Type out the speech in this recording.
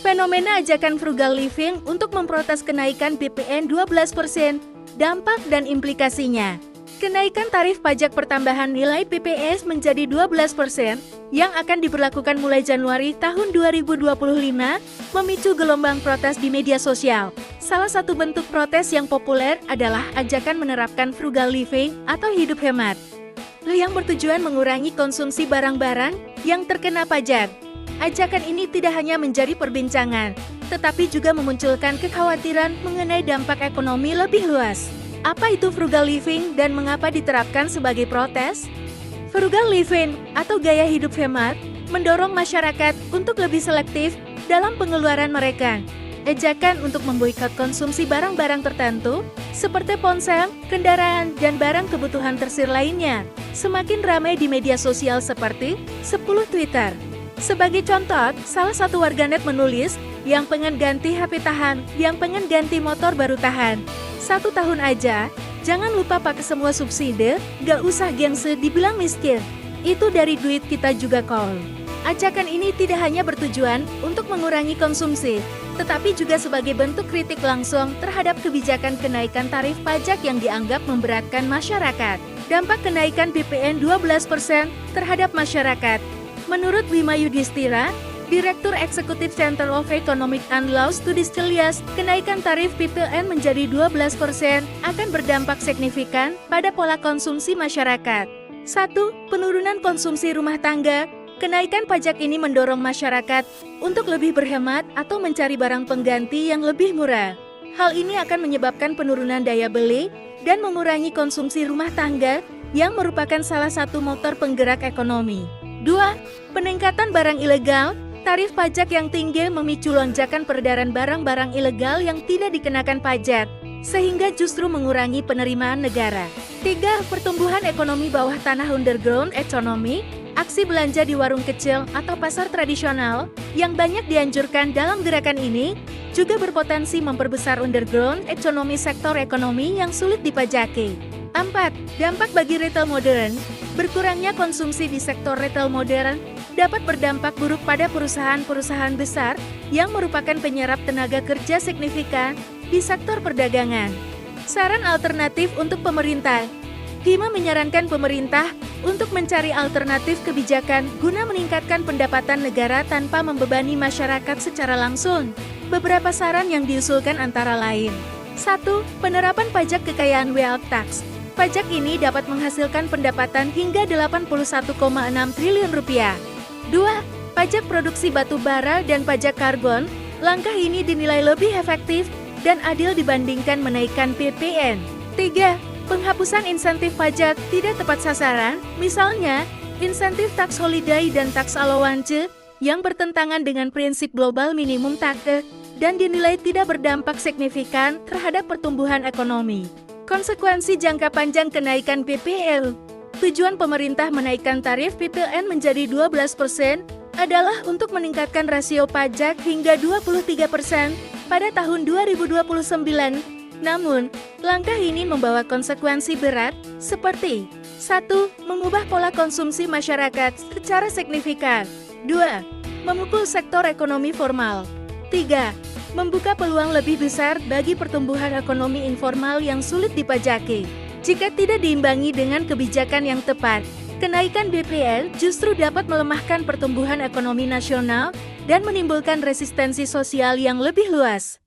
Fenomena ajakan frugal living untuk memprotes kenaikan BPN 12%, dampak dan implikasinya. Kenaikan tarif pajak pertambahan nilai PPS menjadi 12% yang akan diberlakukan mulai Januari tahun 2025 memicu gelombang protes di media sosial. Salah satu bentuk protes yang populer adalah ajakan menerapkan frugal living atau hidup hemat, yang bertujuan mengurangi konsumsi barang-barang yang terkena pajak. Ajakan ini tidak hanya menjadi perbincangan, tetapi juga memunculkan kekhawatiran mengenai dampak ekonomi lebih luas. Apa itu frugal living dan mengapa diterapkan sebagai protes? Frugal living atau gaya hidup hemat mendorong masyarakat untuk lebih selektif dalam pengeluaran mereka. Ajakan untuk memboikot konsumsi barang-barang tertentu seperti ponsel, kendaraan, dan barang kebutuhan tersir lainnya semakin ramai di media sosial seperti 10 Twitter. Sebagai contoh, salah satu warganet menulis, yang pengen ganti HP tahan, yang pengen ganti motor baru tahan. 1 tahun aja, jangan lupa pakai semua subsidi, gak usah gengsi dibilang miskin. Itu dari duit kita juga kol. Ajakan ini tidak hanya bertujuan untuk mengurangi konsumsi, tetapi juga sebagai bentuk kritik langsung terhadap kebijakan kenaikan tarif pajak yang dianggap memberatkan masyarakat. Dampak kenaikan BPN 12% terhadap masyarakat. Menurut Bima Yudhistira, Direktur Eksekutif Center of Economic and Law Studies Celias, kenaikan tarif PPN menjadi 12% akan berdampak signifikan pada pola konsumsi masyarakat. 1. Penurunan konsumsi rumah tangga. Kenaikan pajak ini mendorong masyarakat untuk lebih berhemat atau mencari barang pengganti yang lebih murah. Hal ini akan menyebabkan penurunan daya beli dan mengurangi konsumsi rumah tangga yang merupakan salah satu motor penggerak ekonomi. 2. Peningkatan barang ilegal. Tarif pajak yang tinggi memicu lonjakan peredaran barang-barang ilegal yang tidak dikenakan pajak, sehingga justru mengurangi penerimaan negara. 3. Pertumbuhan ekonomi bawah tanah underground economy. Aksi belanja di warung kecil atau pasar tradisional yang banyak dianjurkan dalam gerakan ini juga berpotensi memperbesar underground economy, sektor ekonomi yang sulit dipajaki. 4. Dampak bagi retail modern. Berkurangnya konsumsi di sektor retail modern dapat berdampak buruk pada perusahaan-perusahaan besar yang merupakan penyerap tenaga kerja signifikan di sektor perdagangan. Saran alternatif untuk pemerintah. Bima menyarankan pemerintah untuk mencari alternatif kebijakan guna meningkatkan pendapatan negara tanpa membebani masyarakat secara langsung. Beberapa saran yang diusulkan antara lain. 1. Penerapan pajak kekayaan wealth tax. Pajak ini dapat menghasilkan pendapatan hingga 81,6 triliun rupiah. 2. Pajak produksi batu bara dan pajak karbon. Langkah ini dinilai lebih efektif dan adil dibandingkan menaikkan PPN. 3. Penghapusan insentif pajak tidak tepat sasaran, misalnya insentif tax holiday dan tax allowance yang bertentangan dengan prinsip global minimum tax dan dinilai tidak berdampak signifikan terhadap pertumbuhan ekonomi. Konsekuensi jangka panjang kenaikan PPN. Tujuan pemerintah menaikkan tarif PPN menjadi 12% adalah untuk meningkatkan rasio pajak hingga 23% pada tahun 2029. Namun, langkah ini membawa konsekuensi berat seperti 1. Mengubah pola konsumsi masyarakat secara signifikan. 2. Memukul sektor ekonomi formal. 3. Membuka peluang lebih besar bagi pertumbuhan ekonomi informal yang sulit dipajaki. Jika tidak diimbangi dengan kebijakan yang tepat, kenaikan BPN justru dapat melemahkan pertumbuhan ekonomi nasional dan menimbulkan resistensi sosial yang lebih luas.